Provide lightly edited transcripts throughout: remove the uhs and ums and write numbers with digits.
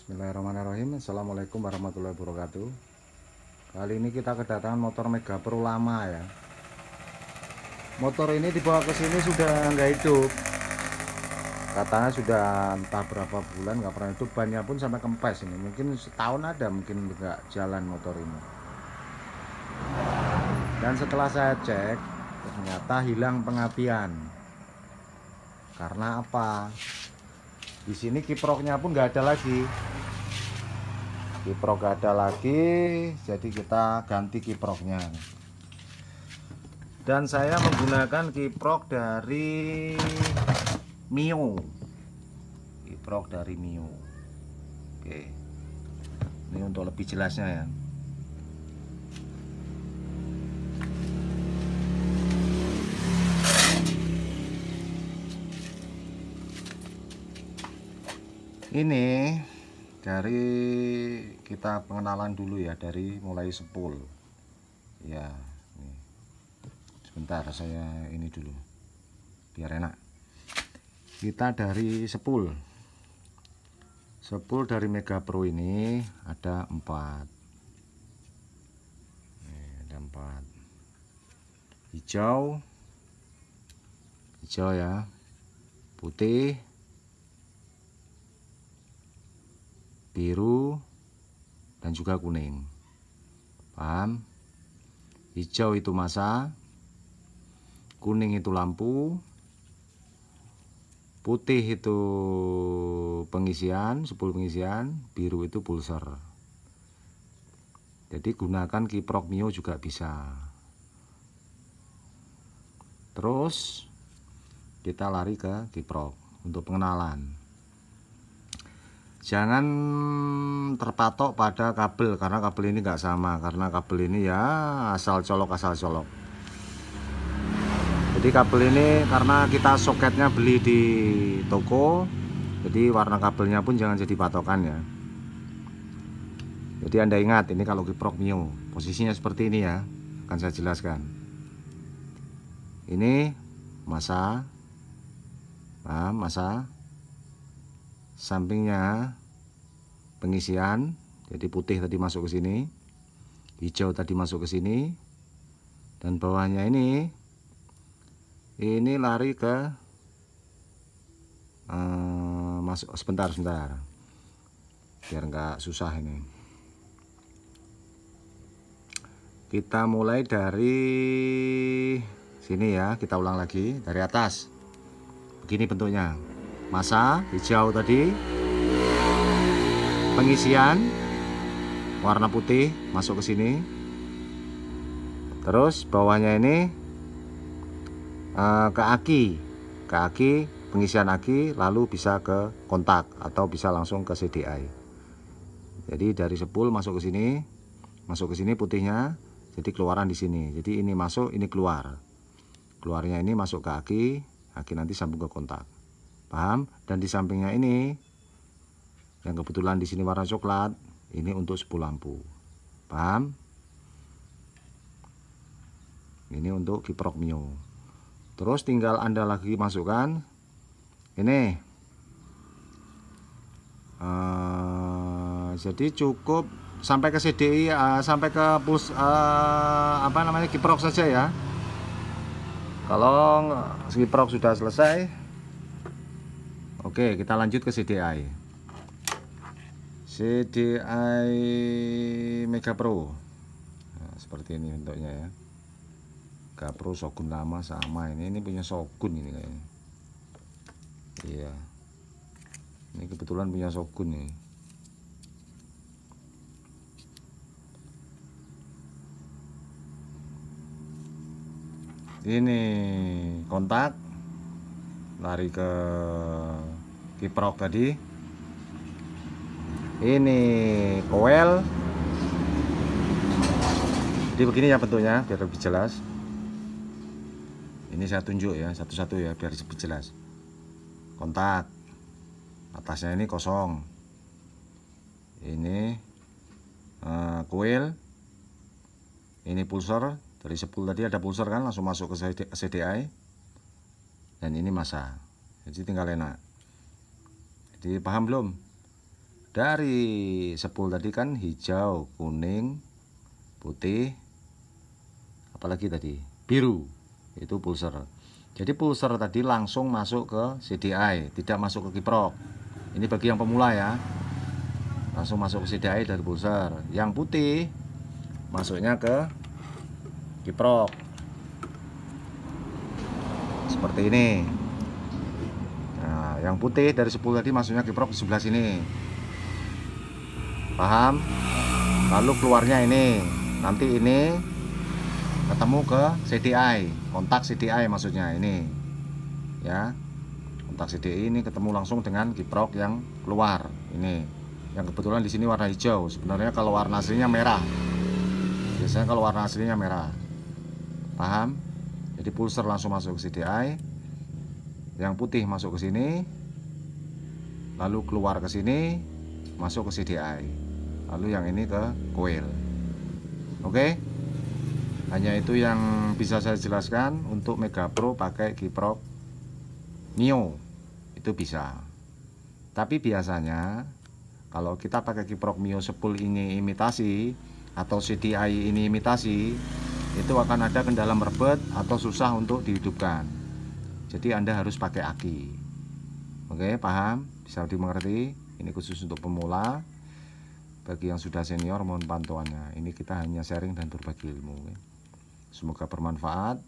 Bismillahirrahmanirrahim. Assalamualaikum warahmatullahi wabarakatuh. Kali ini kita kedatangan motor Mega Pro lama ya. Motor ini dibawa ke sini sudah nggak hidup. Katanya sudah entah berapa bulan nggak pernah hidup. Bannya pun sampai kempes ini. Mungkin setahun ada, mungkin nggak jalan motor ini. Dan setelah saya cek, ternyata hilang pengapian. Karena apa? Di sini kiproknya pun nggak ada lagi. Kiprok nggak ada lagi, jadi kita ganti kiproknya. Dan saya menggunakan kiprok dari Mio. Kiprok dari Mio. Oke. Ini untuk lebih jelasnya ya. Ini dari kita pengenalan dulu ya, dari mulai sepul ya. Nih. Sebentar saya ini dulu biar enak. Kita dari sepul dari Mega Pro ini ada 4. Ada 4 hijau ya, putih, biru, dan juga kuning. Paham? Hijau itu massa, kuning itu lampu, putih itu pengisian, sepul pengisian, biru itu pulser. Jadi gunakan kiprok Mio juga bisa. Terus kita lari ke kiprok untuk pengenalan. Jangan terpatok pada kabel, karena kabel ini nggak sama, karena kabel ini ya asal colok. Jadi kabel ini karena kita soketnya beli di toko, jadi warna kabelnya pun jangan jadi patokan ya. Jadi Anda ingat, ini kalau kiprok Mio posisinya seperti ini ya, akan saya jelaskan. Ini massa, sampingnya pengisian, jadi putih tadi masuk ke sini, hijau tadi masuk ke sini, dan bawahnya ini lari ke masuk. Sebentar biar nggak susah ini. Kita mulai dari sini ya, kita ulang lagi dari atas. Begini bentuknya. Massa hijau tadi, pengisian warna putih masuk ke sini, terus bawahnya ini ke aki pengisian aki, lalu bisa ke kontak atau bisa langsung ke CDI. Jadi dari sepul masuk ke sini putihnya, jadi keluaran di sini. Jadi ini masuk, ini keluar, keluarnya ini masuk ke aki nanti sambung ke kontak. Paham? Dan di sampingnya ini yang kebetulan di sini warna coklat, ini untuk sepul lampu. Paham? Ini untuk kiprok Mio. Terus tinggal Anda lagi masukkan ini. Jadi cukup sampai ke CDI, sampai ke push kiprok saja ya. Kalau kiprok sudah selesai, oke, kita lanjut ke CDI. CDI Mega Pro. Nah, seperti ini bentuknya ya. Mega Pro Shogun lama sama ini punya Shogun ini kayaknya. Iya. Ini kebetulan punya Shogun nih. Ini kontak, lari ke kiprok tadi. Ini coil. Jadi begini ya bentuknya biar lebih jelas. Ini saya tunjuk ya satu-satu ya biar lebih jelas. Kontak, atasnya ini kosong. Ini coil. Ini pulser. Dari sepul tadi ada pulser kan, langsung masuk ke CDI. Dan ini massa. Jadi tinggal enak. Jadi paham belum? Dari sepul tadi kan hijau, kuning, putih, apalagi tadi biru, itu pulser. Jadi pulser tadi langsung masuk ke CDI, tidak masuk ke kiprok. Ini bagi yang pemula ya, langsung masuk ke CDI dari pulser. Yang putih masuknya ke kiprok seperti ini. Nah, yang putih dari sepul tadi masuknya kiprok di sebelah sini. Paham? Lalu keluarnya ini, nanti ini ketemu ke CDI, kontak CDI maksudnya ini ya, kontak CDI ini ketemu langsung dengan kiprok yang keluar ini, yang kebetulan di sini warna hijau. Sebenarnya kalau warna aslinya merah, biasanya kalau warna aslinya merah. Paham? Jadi pulser langsung masuk ke CDI, yang putih masuk ke sini, lalu keluar ke sini, masuk ke CDI, lalu yang ini ke coil. Oke, hanya itu yang bisa saya jelaskan. Untuk Mega Pro pakai kiprok Mio itu bisa, tapi biasanya kalau kita pakai kiprok Mio sepul ini imitasi atau CDI ini imitasi, itu akan ada kendala merebet atau susah untuk dihidupkan. Jadi Anda harus pakai aki. Oke, paham? Bisa dimengerti? Ini khusus untuk pemula. Bagi yang sudah senior mohon pantauannya. Ini kita hanya sharing dan berbagi ilmu. Semoga bermanfaat.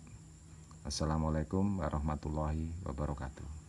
Assalamualaikum warahmatullahi wabarakatuh.